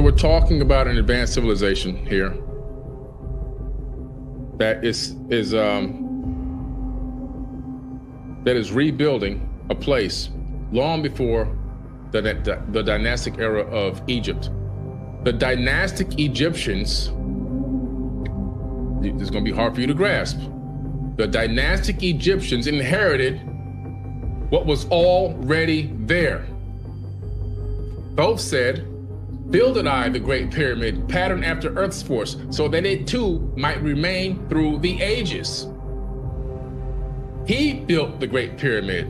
So we're talking about an advanced civilization here that is rebuilding a place long before the dynastic era of Egypt. The dynastic Egyptians, this is going to be hard for you to grasp. The dynastic Egyptians inherited what was already there. Thoth said, "Builded I the great pyramid, patterned after Earth's force, so that it too might remain through the ages." He built the great pyramid.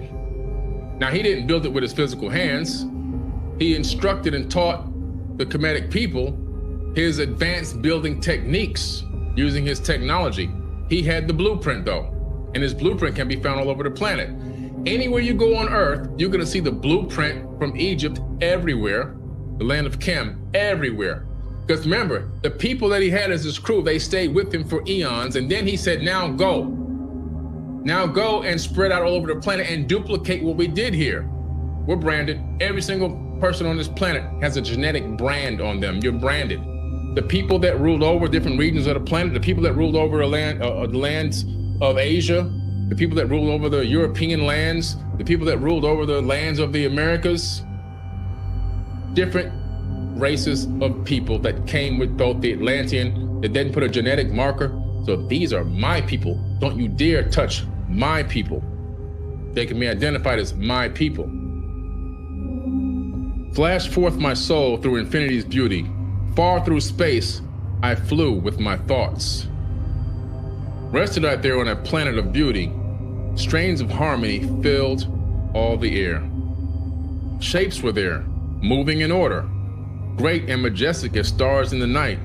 Now, he didn't build it with his physical hands. He instructed and taught the Kemetic people his advanced building techniques using his technology. He had the blueprint though, and his blueprint can be found all over the planet. Anywhere you go on Earth, you're gonna see the blueprint from Egypt everywhere, the land of Chem, everywhere. Because remember, the people that he had as his crew, they stayed with him for eons, and then he said, now go. Now go and spread out all over the planet and duplicate what we did here. We're branded. Every single person on this planet has a genetic brand on them. You're branded. The people that ruled over different regions of the planet, the people that ruled over the lands of Asia, the people that ruled over the European lands, the people that ruled over the lands of the Americas, different races of people that came with both the Atlantean, that then put a genetic marker. So these are my people. Don't you dare touch my people. They can be identified as my people. Flash forth my soul through infinity's beauty. Far through space, I flew with my thoughts. Rested out there on a planet of beauty, strains of harmony filled all the air. Shapes were there, moving in order, great and majestic as stars in the night,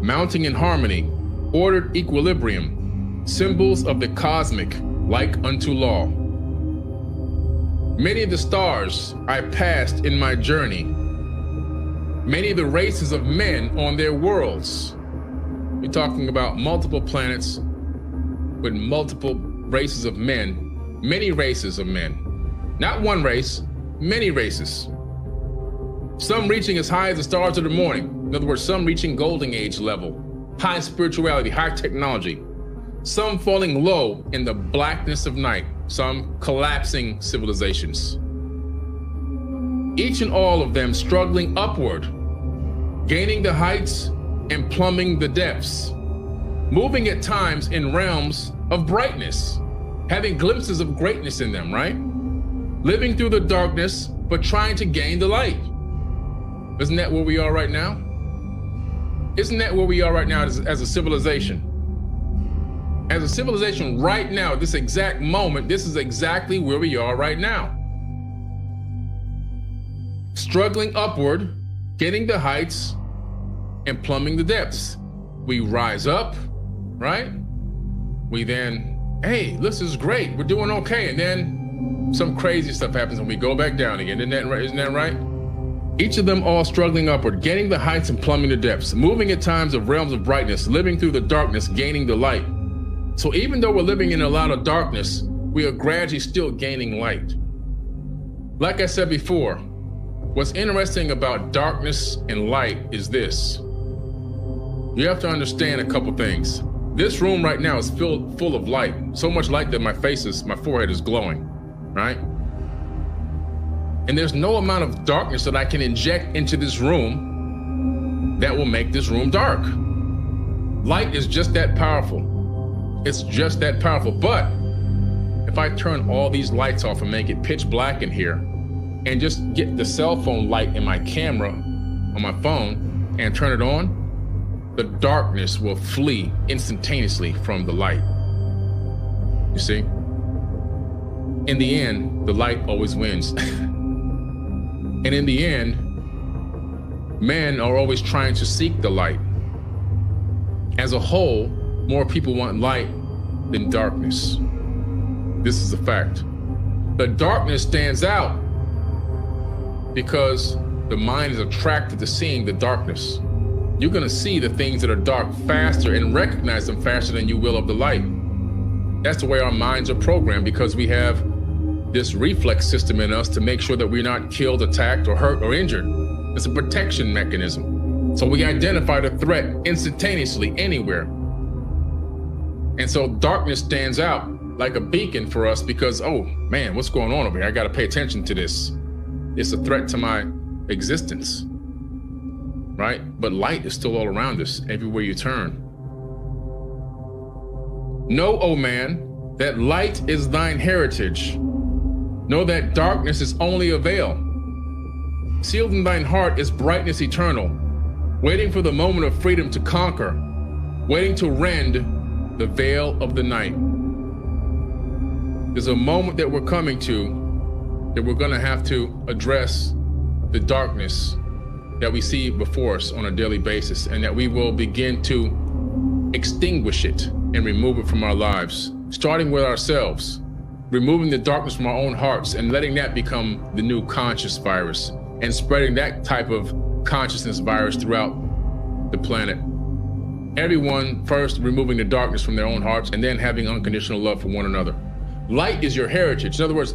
mounting in harmony, ordered equilibrium, symbols of the cosmic, like unto law. Many of the stars I passed in my journey, many of the races of men on their worlds. We're talking about multiple planets with multiple races of men, many races of men. Not one race, many races. Some reaching as high as the stars of the morning. In other words, some reaching golden age level, high spirituality, high technology. Some falling low in the blackness of night, some collapsing civilizations. Each and all of them struggling upward, gaining the heights and plumbing the depths, moving at times in realms of brightness, having glimpses of greatness in them, right? Living through the darkness, but trying to gain the light. Isn't that where we are right now? Isn't that where we are right now as a civilization? As a civilization right now, this exact moment, this is exactly where we are right now. Struggling upward, getting the heights, and plumbing the depths. We rise up, right? We then, hey, this is great, we're doing okay. And then some crazy stuff happens and we go back down again. Isn't that right? Each of them all struggling upward, getting the heights and plumbing the depths, moving at times of realms of brightness, living through the darkness, gaining the light. So even though we're living in a lot of darkness, we are gradually still gaining light. Like I said before, what's interesting about darkness and light is this. You have to understand a couple things. This room right now is full of light, so much light that my forehead is glowing, right? And there's no amount of darkness that I can inject into this room that will make this room dark. Light is just that powerful. It's just that powerful. But if I turn all these lights off and make it pitch black in here and just get the cell phone light in my camera on my phone and turn it on, the darkness will flee instantaneously from the light. You see? In the end, the light always wins. And in the end, men are always trying to seek the light. As a whole, more people want light than darkness. This is a fact. The darkness stands out because the mind is attracted to seeing the darkness. You're gonna see the things that are dark faster and recognize them faster than you will of the light. That's the way our minds are programmed, because we have this reflex system in us to make sure that we're not killed, attacked, or hurt, or injured. It's a protection mechanism. So we identify the threat instantaneously anywhere. And so darkness stands out like a beacon for us because, oh man, what's going on over here? I got to pay attention to this. It's a threat to my existence, right? But light is still all around us everywhere you turn. Know, O man, that light is thine heritage. Know that darkness is only a veil. Sealed in thine heart is brightness eternal, waiting for the moment of freedom to conquer, waiting to rend the veil of the night. There's a moment that we're coming to that we're gonna have to address the darkness that we see before us on a daily basis, and that we will begin to extinguish it and remove it from our lives, starting with ourselves, removing the darkness from our own hearts and letting that become the new conscious virus, and spreading that type of consciousness virus throughout the planet. Everyone first removing the darkness from their own hearts and then having unconditional love for one another. Light is your heritage. In other words,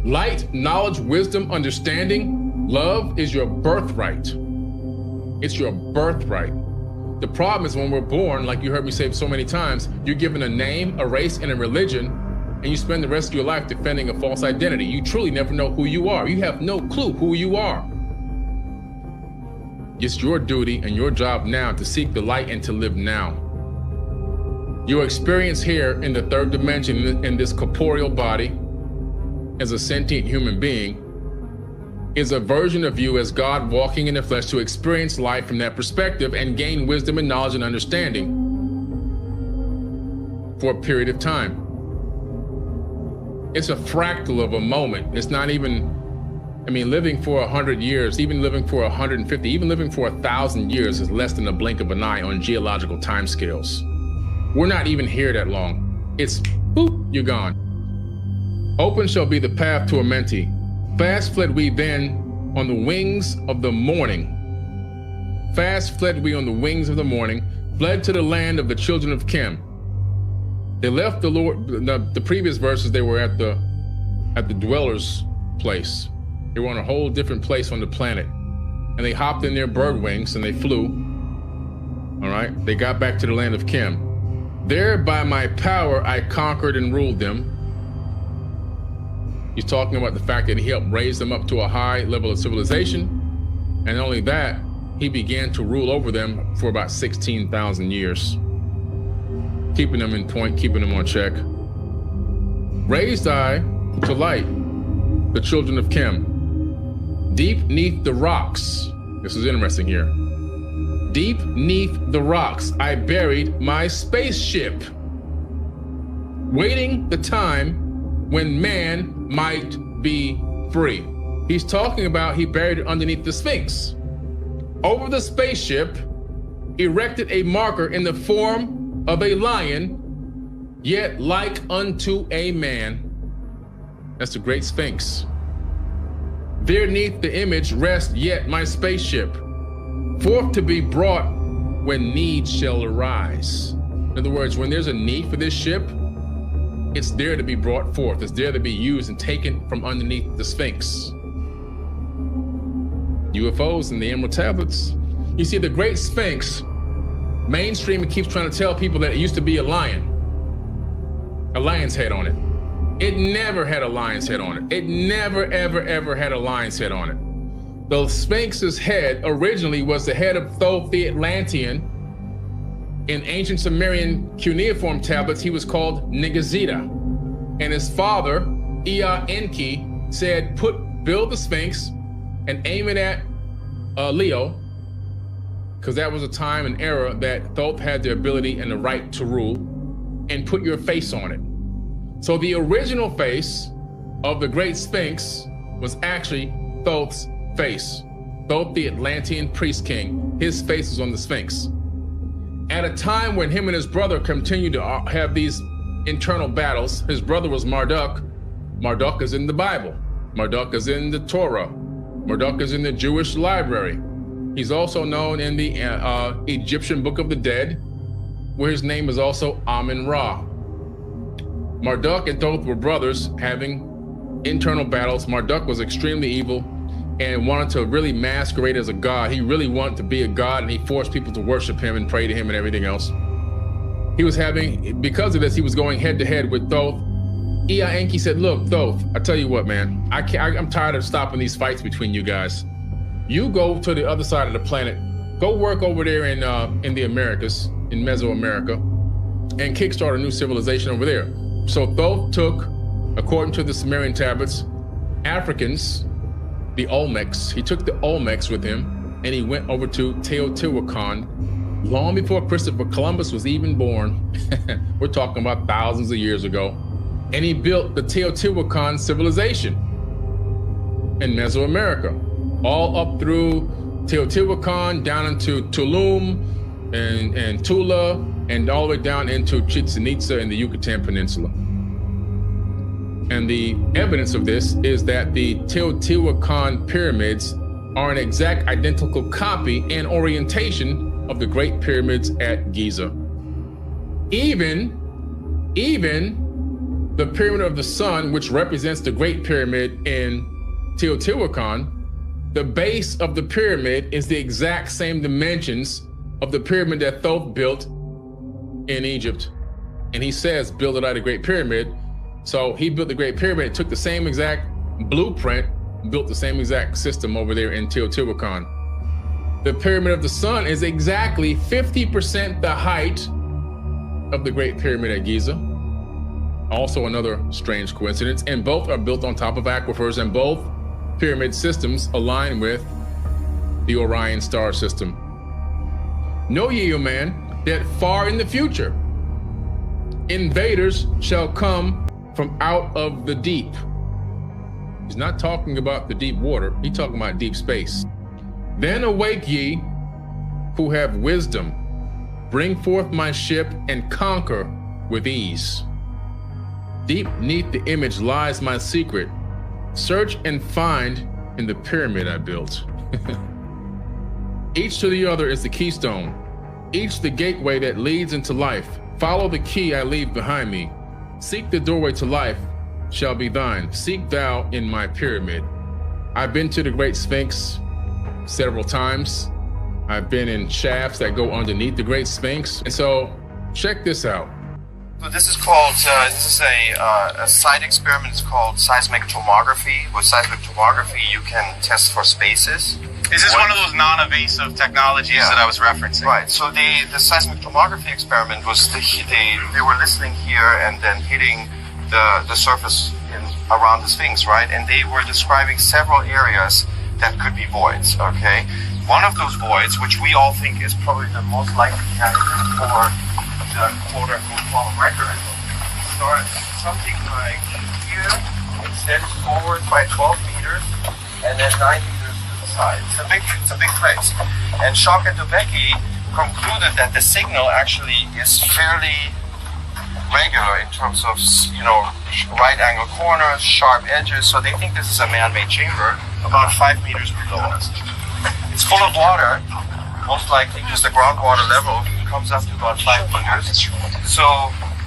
light, knowledge, wisdom, understanding, love is your birthright. It's your birthright. The problem is when we're born, like you heard me say so many times, you're given a name, a race, and a religion, and you spend the rest of your life defending a false identity. You truly never know who you are. You have no clue who you are. It's your duty and your job now to seek the light and to live now. Your experience here in the third dimension, in this corporeal body, as a sentient human being, is a version of you as God walking in the flesh to experience life from that perspective and gain wisdom and knowledge and understanding for a period of time. It's a fractal of a moment. It's not even, living for 100 years, even living for 150, even living for 1,000 years is less than a blink of an eye on geological timescales. We're not even here that long. It's boop, you're gone. Open shall be the path to Amenti. Fast fled we then on the wings of the morning. Fast fled we on the wings of the morning, fled to the land of the children of Chem. They left the Lord. The previous verses, they were at the dweller's place. They were on a whole different place on the planet, and they hopped in their bird wings and they flew. All right, they got back to the land of Chem. There, by my power, I conquered and ruled them. He's talking about the fact that he helped raise them up to a high level of civilization, and not only that, he began to rule over them for about 16,000 years. Keeping them in point, keeping them on check. Raised I to light the children of Chem. Deep neath the rocks, this is interesting here. Deep neath the rocks, I buried my spaceship, waiting the time when man might be free. He's talking about he buried it underneath the Sphinx. Over the spaceship, erected a marker in the form of a lion, yet like unto a man. That's the great Sphinx. Thereath the image rest yet my spaceship, forth to be brought when need shall arise. In other words, when there's a need for this ship, it's there to be brought forth. It's there to be used and taken from underneath the Sphinx. UFOs and the Emerald Tablets. You see, the great Sphinx, mainstream keeps trying to tell people that it used to be a lion's head on it. It never had a lion's head on it. It never, ever, ever had a lion's head on it. The Sphinx's head originally was the head of Thoth the Atlantean. In ancient Sumerian cuneiform tablets, he was called Nigazita. And his father, Ea Enki, said, build the Sphinx and aim it at Leo, because that was a time and era that Thoth had the ability and the right to rule, and put your face on it. So the original face of the great Sphinx was actually Thoth's face. Thoth the Atlantean priest king, his face was on the Sphinx. At a time when him and his brother continued to have these internal battles, his brother was Marduk. Marduk is in the Bible. Marduk is in the Torah. Marduk is in the Jewish library. He's also known in the Egyptian Book of the Dead, where his name is also Amun-Ra. Marduk and Thoth were brothers having internal battles. Marduk was extremely evil. and wanted to really masquerade as a god. He really wanted to be a god, and he forced people to worship him and pray to him and everything else. He was having, because of this, he was going head to head with Thoth. Ea Enki said, look, Thoth, I tell you what, man, I'm tired of stopping these fights between you guys. You go to the other side of the planet, go work over there in the Americas, in Mesoamerica, and kickstart a new civilization over there. So Thoth took, according to the Sumerian tablets, Africans, the Olmecs. He took the Olmecs with him, and he went over to Teotihuacan long before Christopher Columbus was even born. We're talking about thousands of years ago. And he built the Teotihuacan civilization in Mesoamerica, all up through Teotihuacan, down into Tulum and Tula, and all the way down into Chichen Itza in the Yucatan Peninsula. And the evidence of this is that the Teotihuacan pyramids are an exact identical copy and orientation of the Great Pyramids at Giza. Even the Pyramid of the Sun, which represents the Great Pyramid in Teotihuacan, the base of the pyramid is the exact same dimensions of the pyramid that Thoth built in Egypt. And he says, build it out of the Great Pyramid. So he built the Great Pyramid, took the same exact blueprint, built the same exact system over there in Teotihuacan. The Pyramid of the Sun is exactly 50% the height of the Great Pyramid at Giza. Also another strange coincidence, and both are built on top of aquifers, and both pyramid systems align with the Orion star system. Know ye, O man, that far in the future, invaders shall come from out of the deep. He's not talking about the deep water, he's talking about deep space. Then awake ye who have wisdom, bring forth my ship and conquer with ease. Deep neath the image lies my secret. Search and find in the pyramid I built. Each to the other is the keystone, each the gateway that leads into life. Follow the key I leave behind me. Seek the doorway to life shall be thine. Seek thou in my pyramid. I've been to the Great Sphinx several times. I've been in shafts that go underneath the Great Sphinx. And so check this out. So this is called, this is a side experiment. It's called seismic tomography. With seismic tomography, you can test for spaces. This is one of those non-invasive technologies that I was referencing. Right, so the seismic tomography experiment was, they were listening here and then hitting the surface around the Sphinx, right? And they were describing several areas that could be voids, okay? One of those voids, which we all think is probably the most likely candidate for the quote-unquote quantum record, starts something like here, extends forward by 12 meters, and then 9 meters to the side. It's a big place. And Schock and Dubecki concluded that the signal actually is fairly regular in terms of, right angle corners, sharp edges, so they think this is a man-made chamber about 5 meters below us. It's full of water, most likely just the groundwater level comes up to about 5 meters. So,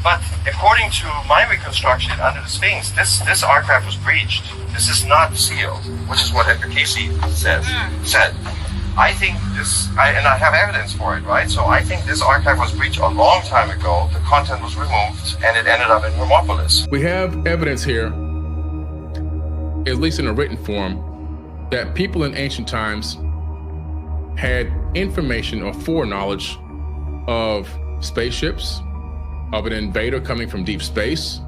but according to my reconstruction under the Sphinx, this archive was breached. This is not sealed, which is what Edgar Casey said. I think this, and I have evidence for it, right? So I think this archive was breached a long time ago. The content was removed, and it ended up in Hermopolis. We have evidence here, at least in a written form, that people in ancient times had information or foreknowledge of spaceships, of an invader coming from deep space,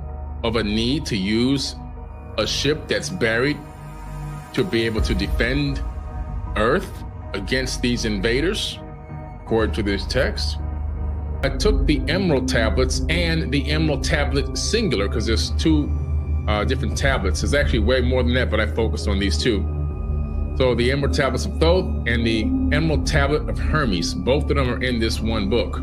of a need to use a ship that's buried to be able to defend Earth against these invaders, according to this text. I took the emerald tablets and the emerald tablet singular, because there's two different tablets. There's actually way more than that, but I focused on these two. So the emerald tablets of Thoth and the emerald tablet of Hermes, both of them are in this one book.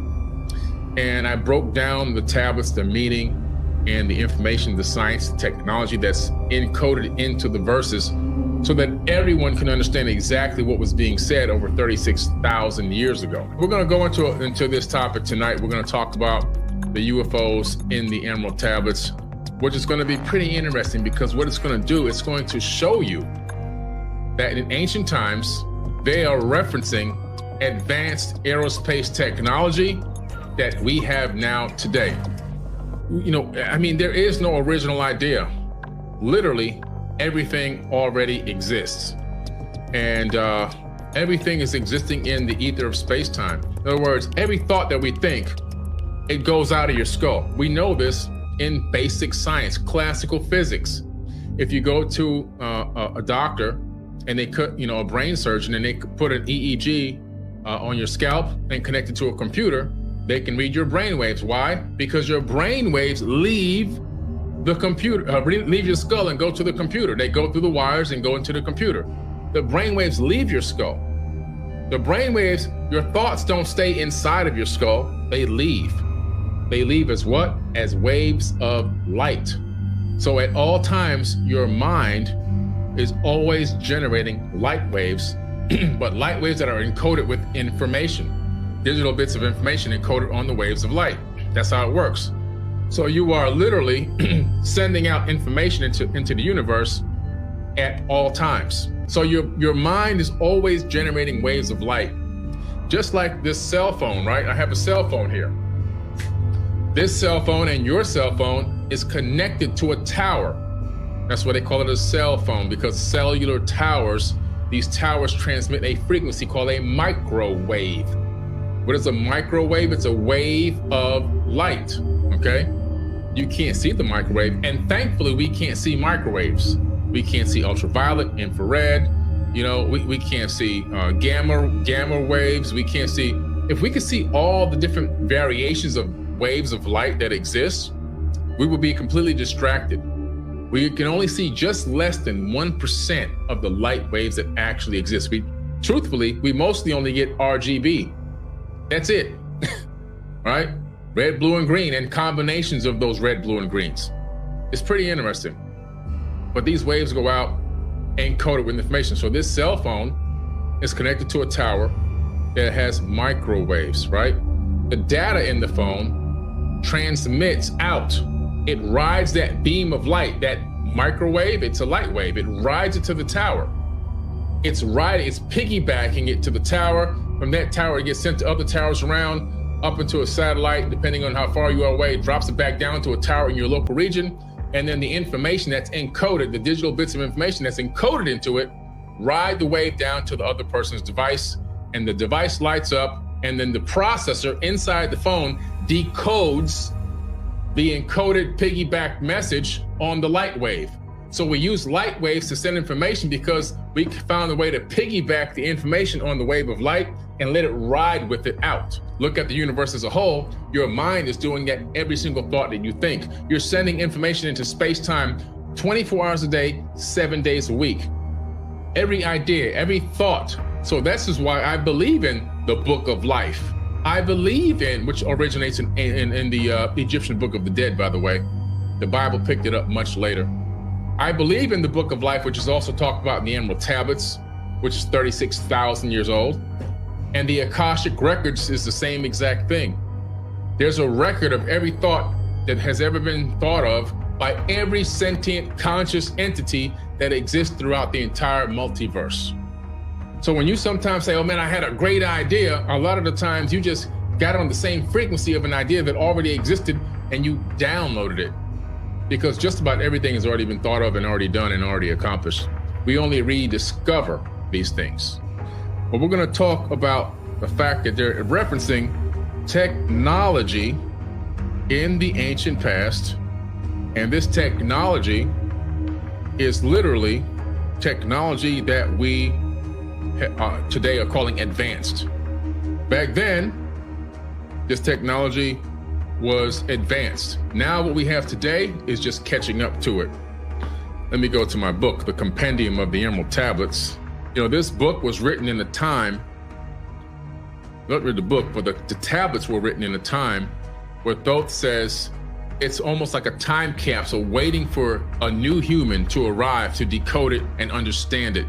And I broke down the tablets, the meaning, and the information, the science, the technology that's encoded into the verses, so that everyone can understand exactly what was being said over 36,000 years ago. We're going to go into this topic tonight. We're going to talk about the UFOs in the emerald tablets, which is going to be pretty interesting, because what it's going to do, it's going to show you that in ancient times, they are referencing advanced aerospace technology that we have now today. You know, I mean, there is no original idea. Literally, everything already exists. And everything is existing in the ether of space-time. In other words, every thought that we think, it goes out of your skull. We know this in basic science, classical physics. If you go to a doctor and they cut, you know, a brain surgeon, and they put an EEG on your scalp and connect it to a computer, they can read your brain waves. Why? Because your brain waves leave the computer, leave your skull and go to the computer. They go through the wires and go into the computer. The brain waves leave your skull. The brain waves, your thoughts don't stay inside of your skull, they leave. They leave as what? As waves of light. So at all times, your mind is always generating light waves, but light waves that are encoded with information, digital bits of information encoded on the waves of light. That's how it works. So you are literally sending out information into the universe at all times. So your mind is always generating waves of light. Just like this cell phone, right? I have a cell phone here. This cell phone and your cell phone is connected to a tower. That's why they call it a cell phone, because cellular towers, these towers transmit a frequency called a microwave. What is a microwave? It's a wave of light, okay? You can't see the microwave, and thankfully we can't see microwaves. We can't see ultraviolet, infrared, you know, we can't see gamma waves. We can't see, if we could see all the different variations of waves of light that exist, we would be completely distracted. We can only see just less than 1% of the light waves that actually exist. Truthfully, we mostly only get RGB. That's it, right? Red, blue, and green, and combinations of those red, blue, and greens. It's pretty interesting. But these waves go out encoded with information. So this cell phone is connected to a tower that has microwaves, right? The data in the phone transmits out. It rides that beam of light, that microwave, it's a light wave. It rides it to the tower. It's piggybacking it to the tower. From that tower, it gets sent to other towers around, up into a satellite, depending on how far you are away, it drops it back down to a tower in your local region. And then the information that's encoded, the digital bits of information that's encoded into it, ride the wave down to the other person's device, and the device lights up, and then the processor inside the phone decodes the encoded piggyback message on the light wave. So we use light waves to send information because we found a way to piggyback the information on the wave of light and let it ride with it out. Look at the universe as a whole. Your mind is doing that every single thought that you think. You're sending information into space-time 24 hours a day, 7 days a week. Every idea, every thought. So this is why I believe in the book of life. I believe in, which originates in the Egyptian book of the dead, by the way. The Bible picked it up much later. I believe in the book of life, which is also talked about in the Emerald Tablets, which is 36,000 years old. And the Akashic Records is the same exact thing. There's a record of every thought that has ever been thought of by every sentient conscious entity that exists throughout the entire multiverse. So when you sometimes say, oh man, I had a great idea, a lot of the times you just got on the same frequency of an idea that already existed and you downloaded it. Because just about everything has already been thought of and already done and already accomplished. We only rediscover these things. But we're going to talk about the fact that they're referencing technology in the ancient past. And this technology is literally technology that we today are calling advanced. Back then, this technology was advanced. Now what we have today is just catching up to it. Let me go to my book, The Compendium of the Emerald Tablets. You know, this book was written in a time, not really the book, but the tablets were written in a time where Thoth says it's almost like a time capsule waiting for a new human to arrive to decode it and understand it.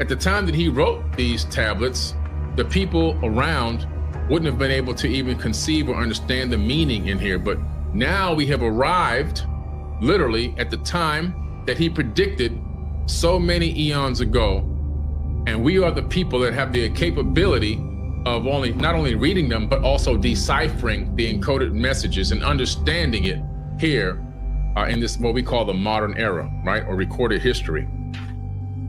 At the time that he wrote these tablets, the people around wouldn't have been able to even conceive or understand the meaning in here. But now we have arrived literally at the time that he predicted so many eons ago And we are the people that have the capability of not only reading them, but also deciphering the encoded messages and understanding it here in this, what we call the modern era, right? Or recorded history.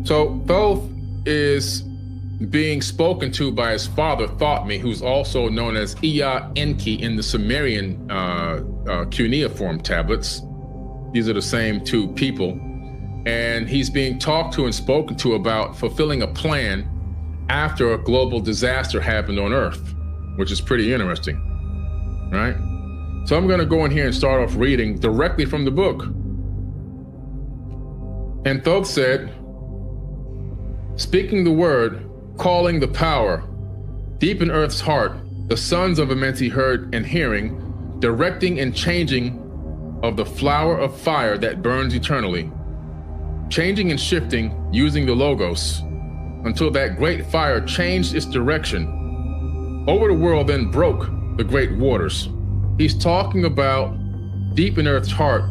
So Thoth is being spoken to by his father, Thoth, who's also known as Ea Enki in the Sumerian cuneiform tablets. These are the same two people. And he's being talked to and spoken to about fulfilling a plan after a global disaster happened on Earth, which is pretty interesting, right? So I'm gonna go in here and start off reading directly from the book. And Thoth said, speaking the word, calling the power, deep in Earth's heart, the sons of Amenti heard and hearing, directing and changing of the flower of fire that burns eternally, changing and shifting using the Logos, until that great fire changed its direction. Over the world then broke the great waters. He's talking about deep in Earth's heart,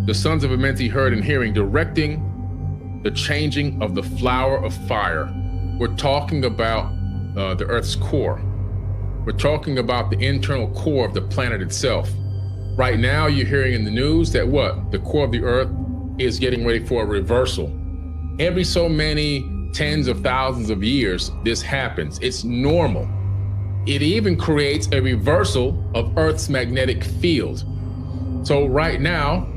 the sons of Amenti heard and hearing, directing the changing of the flower of fire. We're talking about the Earth's core. We're talking about the internal core of the planet itself. Right now, you're hearing in the news that the core of the Earth is getting ready for a reversal. Every so many tens of thousands of years, this happens. It's normal. It even creates a reversal of Earth's magnetic field. So right now,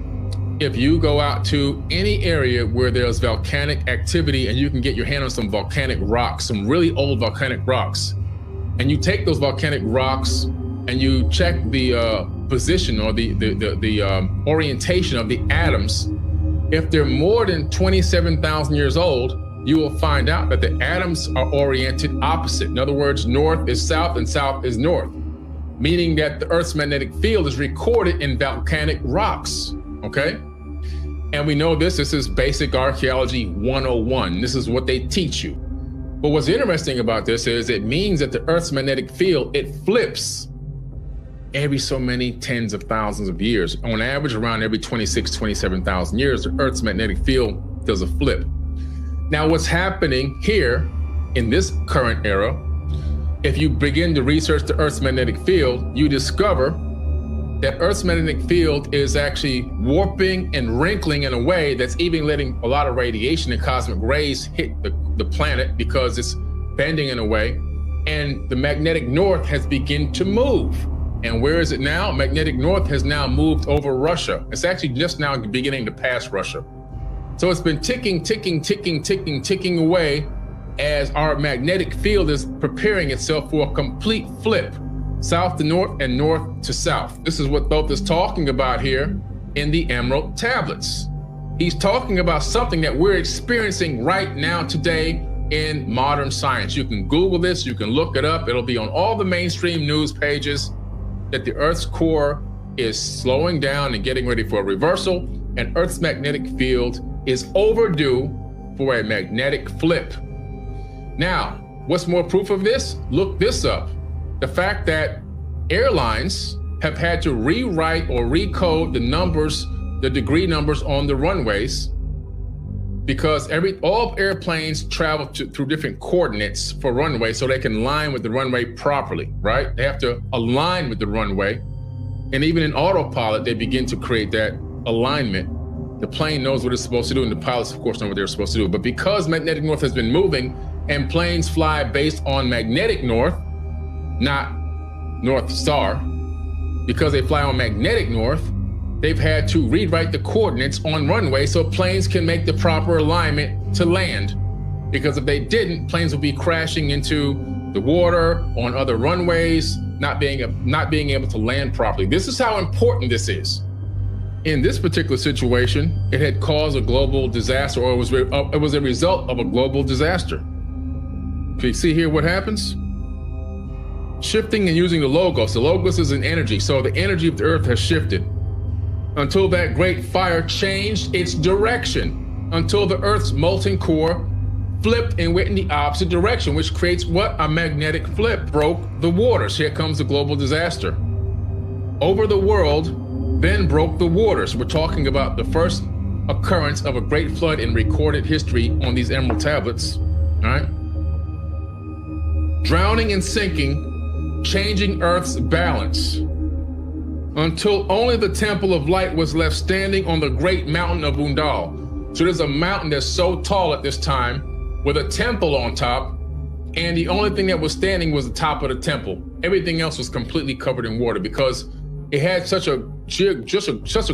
if you go out to any area where there's volcanic activity and you can get your hand on some volcanic rocks, some really old volcanic rocks, and you take those volcanic rocks and you check the position or the orientation of the atoms, if they're more than 27,000 years old, you will find out that the atoms are oriented opposite. In other words, north is south and south is north, meaning that the Earth's magnetic field is recorded in volcanic rocks, okay? And we know this is basic archaeology 101. This is what they teach you. But what's interesting about this is it means that the Earth's magnetic field, it flips every so many tens of thousands of years. On average, around every 27,000 years, the Earth's magnetic field does a flip. Now, what's happening here in this current era, if you begin to research the Earth's magnetic field, you discover that Earth's magnetic field is actually warping and wrinkling in a way that's even letting a lot of radiation and cosmic rays hit the planet because it's bending in a way. And the magnetic north has begun to move. And where is it now? Magnetic north has now moved over Russia. It's actually just now beginning to pass Russia. So it's been ticking away as our magnetic field is preparing itself for a complete flip, south to north and north to south. This is what Thoth is talking about here in the Emerald Tablets. He's talking about something that we're experiencing right now today in modern science. You can Google this, you can look it up. It'll be on all the mainstream news pages that the Earth's core is slowing down and getting ready for a reversal, and Earth's magnetic field is overdue for a magnetic flip. Now, what's more proof of this? Look this up. The fact that airlines have had to rewrite or recode the numbers, the degree numbers on the runways, because all airplanes travel through different coordinates for runway so they can align with the runway properly, right? They have to align with the runway. And even in autopilot, they begin to create that alignment. The plane knows what it's supposed to do, and the pilots, of course, know what they're supposed to do. But because magnetic north has been moving and planes fly based on magnetic north, not North Star, because they fly on magnetic north, they've had to rewrite the coordinates on runway so planes can make the proper alignment to land. Because if they didn't, planes would be crashing into the water, on other runways, not being able to land properly. This is how important this is. In this particular situation, it had caused a global disaster, or it was a result of a global disaster. So you see here what happens? Shifting and using the Logos. The Logos is an energy, so the energy of the Earth has shifted until that great fire changed its direction, until the Earth's molten core flipped and went in the opposite direction, which creates what? A magnetic flip. Broke the waters. Here comes the global disaster. Over the world, then broke the waters. We're talking about the first occurrence of a great flood in recorded history on these Emerald Tablets, all right? drowning and sinking, changing Earth's balance, until only the Temple of Light was left standing on the great mountain of Unveil. So there's a mountain that's so tall at this time with a temple on top, and the only thing that was standing was the top of the temple. Everything else was completely covered in water because it had such a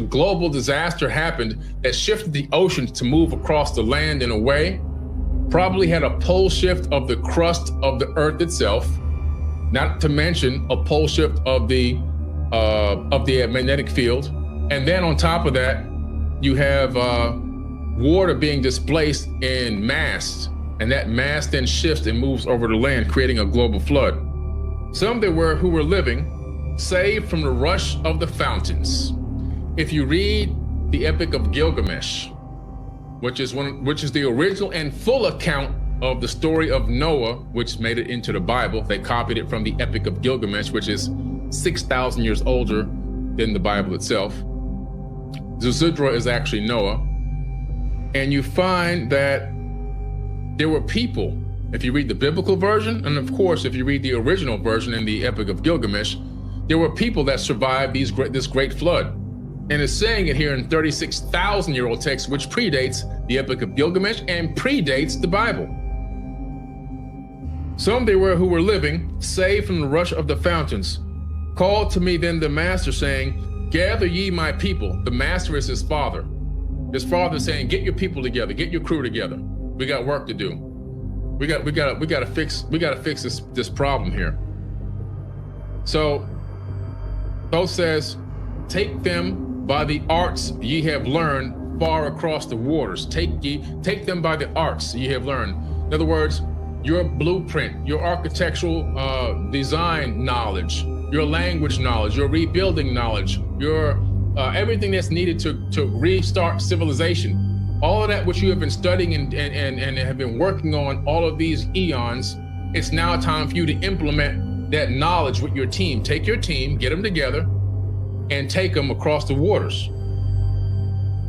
global disaster happened that shifted the oceans to move across the land in a way, probably had a pole shift of the crust of the earth itself, not to mention a pole shift of the magnetic field. And then on top of that, you have water being displaced in mass, and that mass then shifts and moves over the land, creating a global flood. Some there were who were living, saved from the rush of the fountains. If you read the Epic of Gilgamesh, which is the original and full account of the story of Noah, which made it into the Bible. They copied it from the Epic of Gilgamesh, which is 6,000 years older than the Bible itself. Zuzudra is actually Noah. And you find that there were people, if you read the biblical version, and of course, if you read the original version in the Epic of Gilgamesh, there were people that survived this great flood. And it's saying it here in 36,000-year-old text, which predates the Epic of Gilgamesh and predates the Bible. Some there were who were living, saved from the rush of the fountains. Called to me then the master, saying, gather ye my people. The master is his father. His father is saying, get your people together, get your crew together. We got work to do. We got to fix this problem here. So Thoth says, take them by the arts ye have learned far across the waters. Take them by the arts ye have learned. In other words, your blueprint, your architectural design knowledge, your language knowledge, your rebuilding knowledge, your everything that's needed to restart civilization. All of that which you have been studying and have been working on all of these eons, it's now time for you to implement that knowledge with your team. Take your team, get them together, and take them across the waters.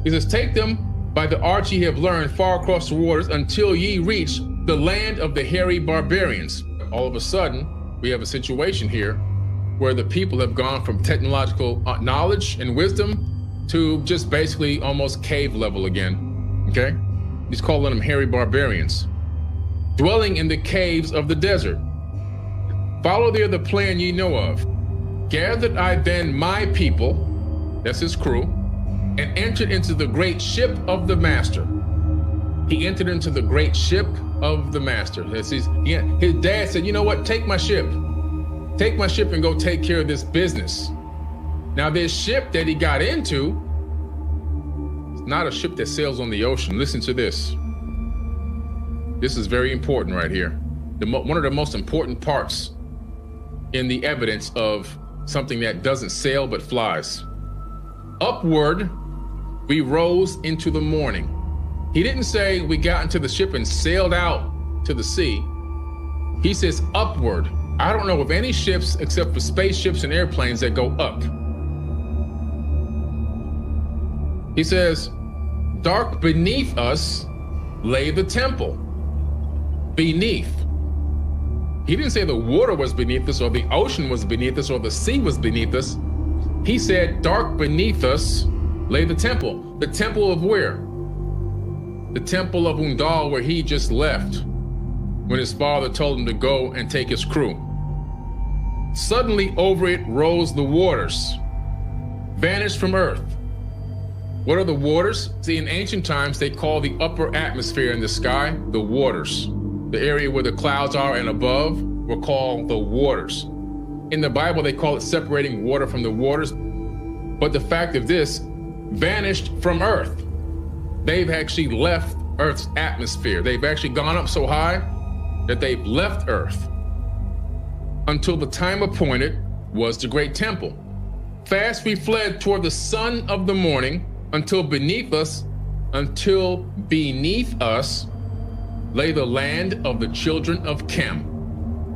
He says, take them by the arts ye have learned far across the waters until ye reach the land of the hairy barbarians. All of a sudden, we have a situation here where the people have gone from technological knowledge and wisdom to just basically almost cave level again, okay? He's calling them hairy barbarians, dwelling in the caves of the desert. Follow there the plan ye know of. Gathered I then my people, that's his crew, and entered into the great ship of the master. He entered into the great ship of the master. His dad said, you know what, take my ship. Take my ship and go take care of this business. Now this ship that he got into, it's not a ship that sails on the ocean. Listen to this. This is very important right here. One of the most important parts in the evidence of something that doesn't sail but flies. Upward, we rose into the morning. He didn't say we got into the ship and sailed out to the sea. He says upward. I don't know of any ships except for spaceships and airplanes that go up. He says, dark beneath us lay the temple. Beneath. He didn't say the water was beneath us or the ocean was beneath us or the sea was beneath us. He said dark beneath us lay the temple. The temple of where? The temple of Unveil, where he just left when his father told him to go and take his crew. Suddenly over it rose the waters, vanished from earth. What are the waters? See, in ancient times, they call the upper atmosphere in the sky the waters. The area where the clouds are and above were called the waters. In the Bible, they call it separating water from the waters. But the fact of this, vanished from earth. They've actually left Earth's atmosphere. They've actually gone up so high that they've left Earth. Until the time appointed was the great temple. Fast we fled toward the sun of the morning until beneath us lay the land of the children of Chem.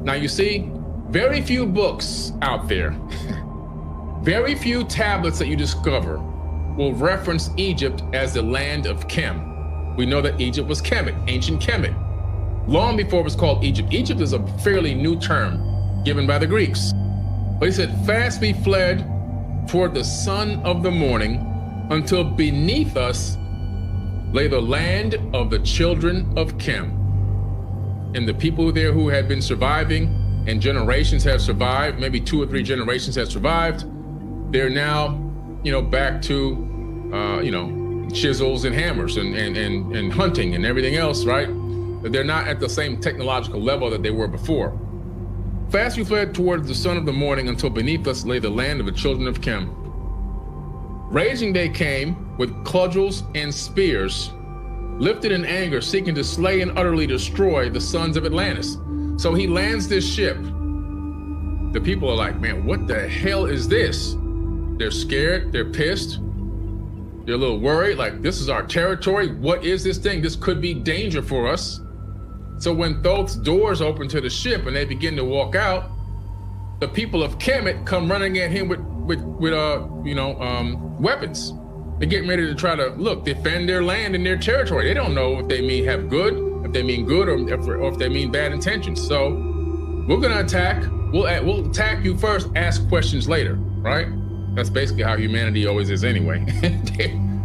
Now you see, very few books out there, very few tablets that you discover will reference Egypt as the land of Chem. We know that Egypt was Kemet, ancient Kemet. long before it was called Egypt. Egypt is a fairly new term given by the Greeks. But he said, fast we fled toward the sun of the morning until beneath us lay the land of the children of Chem. And the people there who had been surviving and generations have survived, maybe 2 or 3 generations have survived, they're now, back to, chisels and hammers and hunting and everything else, right? But they're not at the same technological level that they were before. Fast we fled towards the sun of the morning until beneath us lay the land of the children of Chem. Raging they came with cudgels and spears, lifted in anger, seeking to slay and utterly destroy the sons of Atlantis. So he lands this ship. The people are like, man, what the hell is this? They're scared, they're pissed, they're a little worried, like, this is our territory. What is this thing? This could be danger for us. So when Thoth's doors open to the ship and they begin to walk out, the people of Kemet come running at him with weapons. They're getting ready to try to defend their land and their territory. They don't know if they mean good or if they mean bad intentions. So we're gonna attack. We'll attack you first, ask questions later, right? That's basically how humanity always is anyway.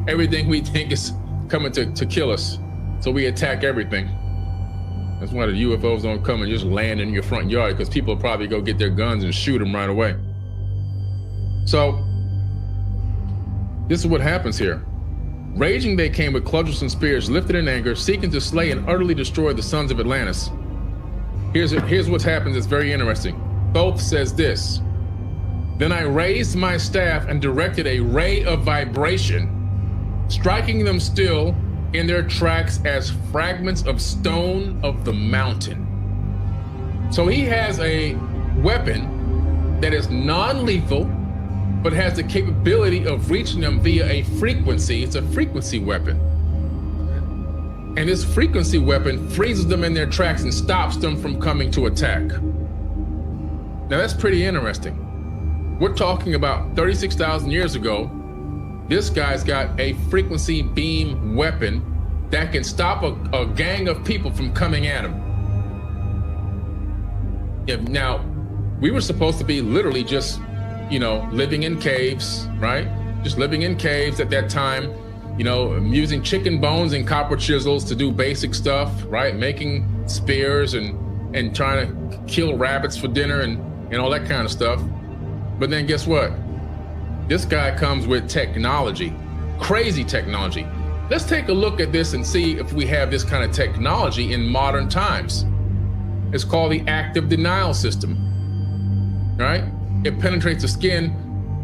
Everything we think is coming to kill us, so we attack everything. That's why the UFOs don't come and just land in your front yard, because people will probably go get their guns and shoot them right away. So this is what happens here. Raging they came with cudgels and spears, lifted in anger, seeking to slay and utterly destroy the sons of Atlantis. Here's what happens. It's very interesting. Thoth says this: then I raised my staff and directed a ray of vibration, striking them still in their tracks as fragments of stone of the mountain. So he has a weapon that is non-lethal, but has the capability of reaching them via a frequency. It's a frequency weapon. And this frequency weapon freezes them in their tracks and stops them from coming to attack. Now that's pretty interesting. We're talking about 36,000 years ago. This guy's got a frequency beam weapon that can stop a gang of people from coming at him. Now, we were supposed to be literally just, living in caves, right? Just living in caves at that time, using chicken bones and copper chisels to do basic stuff, right? Making spears and trying to kill rabbits for dinner and all that kind of stuff. But then guess what? This guy comes with technology, crazy technology. Let's take a look at this and see if we have this kind of technology in modern times. It's called the active denial system, right? It penetrates the skin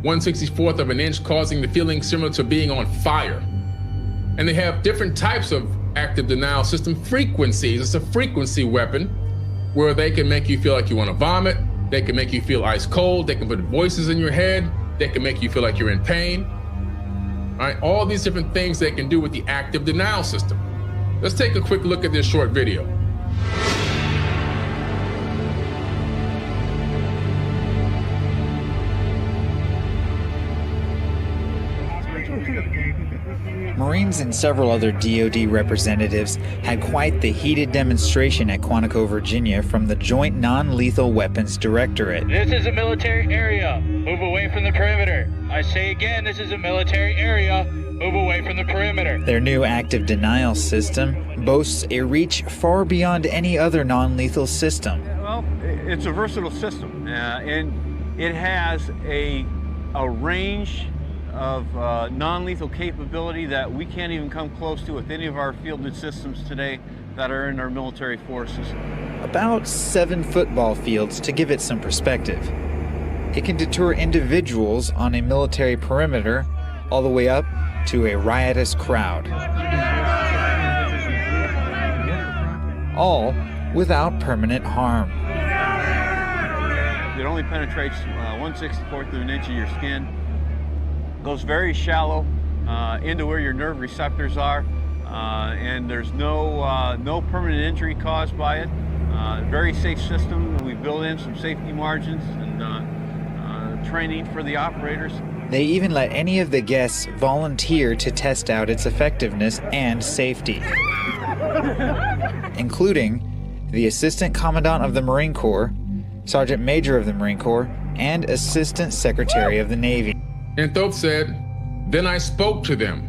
1/64th of an inch, causing the feeling similar to being on fire. And they have different types of active denial system frequencies. It's a frequency weapon where they can make you feel like you want to vomit. They can make you feel ice cold. They can put voices in your head. They can make you feel like you're in pain. All right, all these different things they can do with the active denial system. Let's take a quick look at this short video. Marines and several other DoD representatives had quite the heated demonstration at Quantico, Virginia from the Joint Non-Lethal Weapons Directorate. This is a military area. Move away from the perimeter. I say again, this is a military area. Move away from the perimeter. Their new active denial system boasts a reach far beyond any other non-lethal system. Well, it's a versatile system, and it has a range of non-lethal capability that we can't even come close to with any of our fielded systems today that are in our military forces. About 7 football fields to give it some perspective. It can deter individuals on a military perimeter all the way up to a riotous crowd. All without permanent harm. It only penetrates 1/64th of an inch of your skin. Goes very shallow into where your nerve receptors are, and there's no permanent injury caused by it. Very safe system. We built in some safety margins and training for the operators. They even let any of the guests volunteer to test out its effectiveness and safety, including the Assistant Commandant of the Marine Corps, Sergeant Major of the Marine Corps, and Assistant Secretary of the Navy. And Thoth said, "Then I spoke to them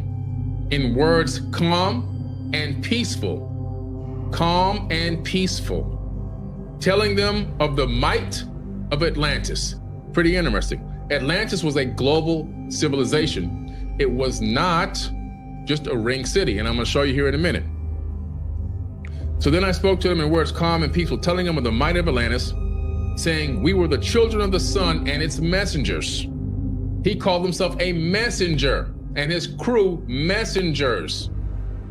in words calm and peaceful, telling them of the might of Atlantis." Pretty interesting. Atlantis was a global civilization. It was not just a ring city, and I'm going to show you here in a minute. So then I spoke to them in words calm and peaceful, telling them of the might of Atlantis, saying, "We were the children of the sun and its messengers." He called himself a messenger, and his crew messengers.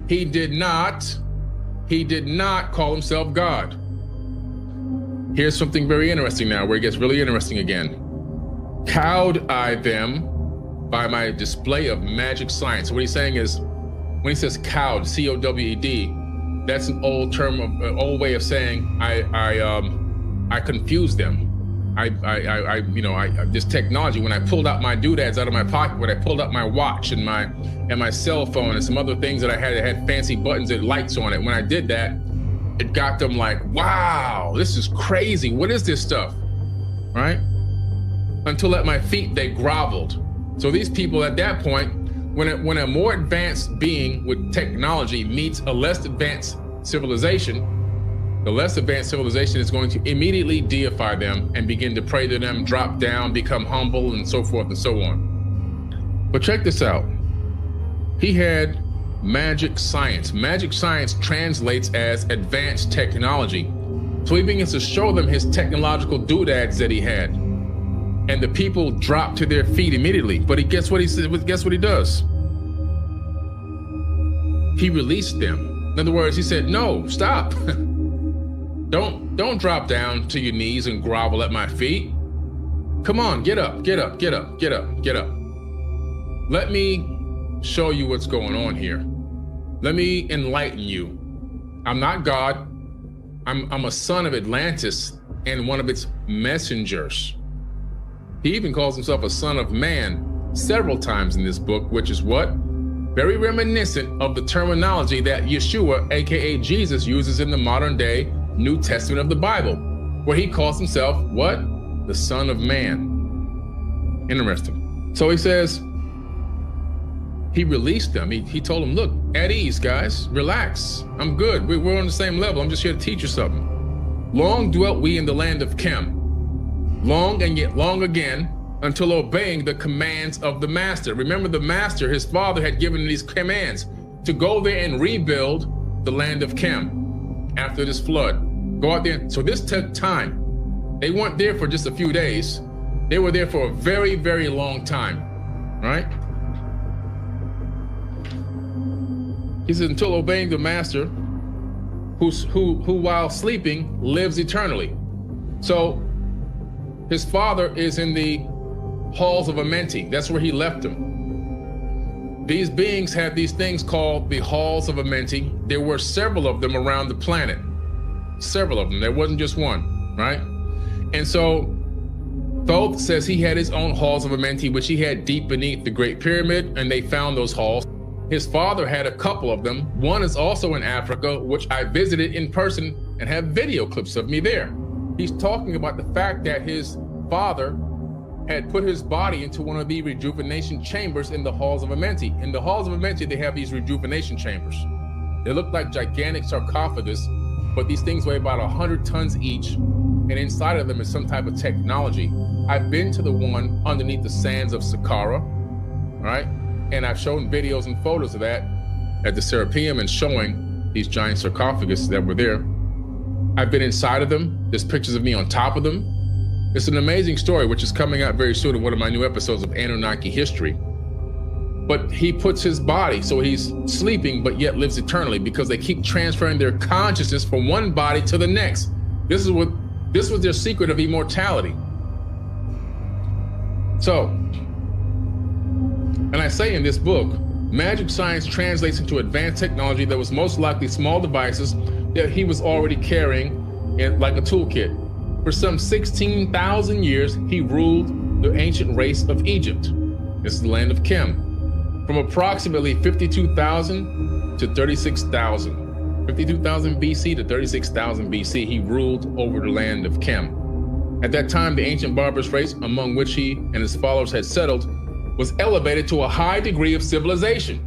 He did not call himself God. Here's something very interesting now, where it gets really interesting again. Cowed I them by my display of magic science. So what he's saying is, when he says cowed, C-O-W-E-D, that's an old term, an old way of saying I confused them. This technology, when I pulled out my doodads out of my pocket, when I pulled out my watch and my cell phone and some other things that I had that had fancy buttons and lights on it, when I did that, it got them like, wow, this is crazy. What is this stuff, right? Until at my feet, they groveled. So these people at that point, when a more advanced being with technology meets a less advanced civilization, the less advanced civilization is going to immediately deify them and begin to pray to them, drop down, become humble, and so forth and so on. But check this out. He had magic science. Magic science translates as advanced technology. So he begins to show them his technological doodads that he had. And the people drop to their feet immediately. But guess what he does? He released them. In other words, he said, "No, stop." Don't drop down to your knees and grovel at my feet. Come on, get up, get up, get up, get up, get up. Let me show you what's going on here. Let me enlighten you. I'm not God. I'm a son of Atlantis and one of its messengers. He even calls himself a son of man several times in this book, which is what? Very reminiscent of the terminology that Yeshua, aka Jesus, uses in the modern day New Testament of the Bible, where he calls himself what? The Son of Man. Interesting. So he says, he released them. He told them, look, at ease, guys, relax. I'm good. We're on the same level. I'm just here to teach you something. Long dwelt we in the land of Chem, long and yet long again, until obeying the commands of the master. Remember, the master, his father, had given these commands to go there and rebuild the land of Chem after this flood. Go out there. So this took time. They weren't there for just a few days. They were there for a very, very long time, right? He says, until obeying the master, who while sleeping lives eternally. So his father is in the Halls of Amenti. That's where he left him. These beings had these things called the Halls of Amenti. There were several of them around the planet. Several of them. There wasn't just one, right? And so Thoth says he had his own Halls of Amenti, which he had deep beneath the Great Pyramid, and they found those halls. His father had a couple of them. One is also in Africa, which I visited in person and have video clips of me there. He's talking about the fact that his father had put his body into one of the rejuvenation chambers in the Halls of Amenti. In the Halls of Amenti, they have these rejuvenation chambers. They look like gigantic sarcophagus, but these things weigh about 100 tons each, and inside of them is some type of technology. I've been to the one underneath the sands of Saqqara, right? And I've shown videos and photos of that at the Serapeum and showing these giant sarcophagus that were there. I've been inside of them. There's pictures of me on top of them. It's an amazing story, which is coming out very soon in one of my new episodes of Anunnaki History. But he puts his body, so he's sleeping, but yet lives eternally, because they keep transferring their consciousness from one body to the next. This was their secret of immortality. So, and I say in this book, magic science translates into advanced technology that was most likely small devices that he was already carrying in like a toolkit. For some 16,000 years, he ruled the ancient race of Egypt. This is the land of Chem. From approximately 52,000 to 36,000. 52,000 BC to 36,000 BC, he ruled over the land of Chem. At that time, the ancient barbarous race among which he and his followers had settled was elevated to a high degree of civilization.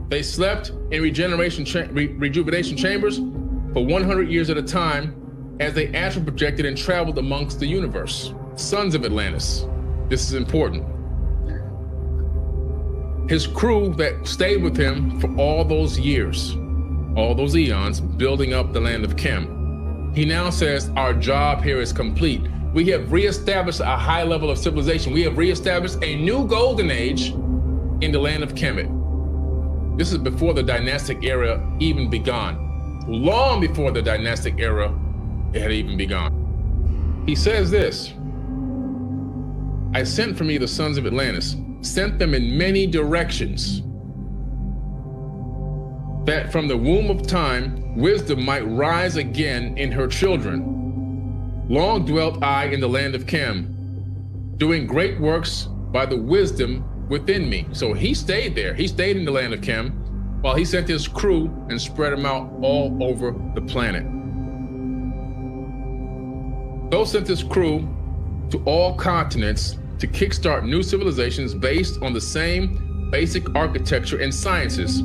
They slept in rejuvenation chambers for 100 years at a time as they astral projected and traveled amongst the universe. Sons of Atlantis. This is important. His crew that stayed with him for all those years, all those eons, building up the land of Chem. He now says, our job here is complete. We have reestablished a high level of civilization. We have reestablished a new golden age in the land of Kemet. This is before the dynastic era even begun. Long before the dynastic era, it had even begun. He says this, I sent from me the sons of Atlantis, sent them in many directions, that from the womb of time, wisdom might rise again in her children. Long dwelt I in the land of Chem, doing great works by the wisdom within me. So he stayed there. He stayed in the land of Chem while he sent his crew and spread them out all over the planet. Thoth sent his crew to all continents to kickstart new civilizations based on the same basic architecture and sciences.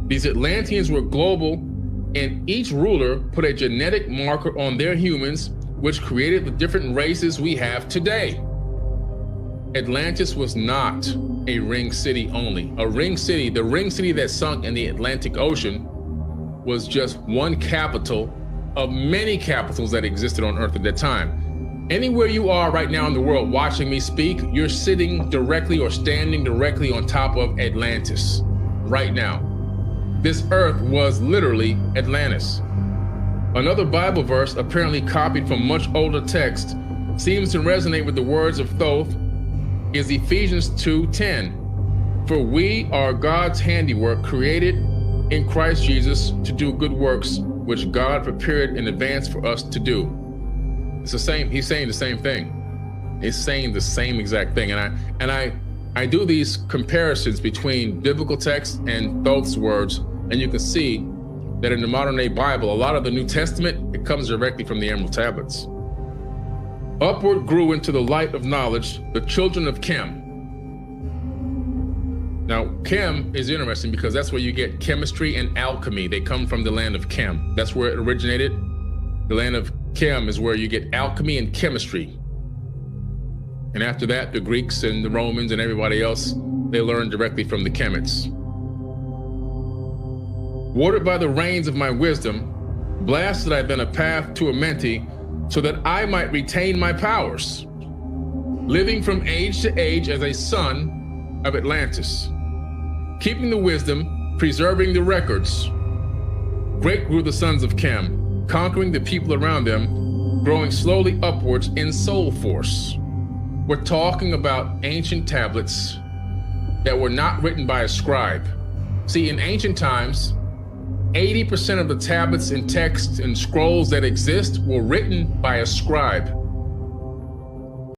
These Atlanteans were global, and each ruler put a genetic marker on their humans, which created the different races we have today. Atlantis was not a ring city only. A ring city, the ring city that sunk in the Atlantic Ocean, was just one capital of many capitals that existed on Earth at that time. Anywhere you are right now in the world watching me speak, you're sitting directly or standing directly on top of Atlantis right now. This Earth was literally Atlantis. Another Bible verse, apparently copied from much older text, seems to resonate with the words of Thoth, is Ephesians 2:10. For we are God's handiwork, created in Christ Jesus to do good works, which God prepared in advance for us to do. It's the same, he's saying the same thing. He's saying the same exact thing. And I do these comparisons between biblical text and Thoth's words, and you can see that in the modern day Bible, a lot of the New Testament, it comes directly from the Emerald Tablets. Upward grew into the light of knowledge the children of Chem. Now, Chem is interesting because that's where you get chemistry and alchemy. They come from the land of Chem. That's where it originated. The land of Chem is where you get alchemy and chemistry. And after that, the Greeks and the Romans and everybody else, they learned directly from the Chemists. Watered by the rains of my wisdom, blasted I then a path to Amenti, so that I might retain my powers, living from age to age as a son of Atlantis, keeping the wisdom, preserving the records. Great grew the sons of Chem, conquering the people around them, growing slowly upwards in soul force. We're talking about ancient tablets that were not written by a scribe. See, in ancient times, 80% of the tablets and texts and scrolls that exist were written by a scribe.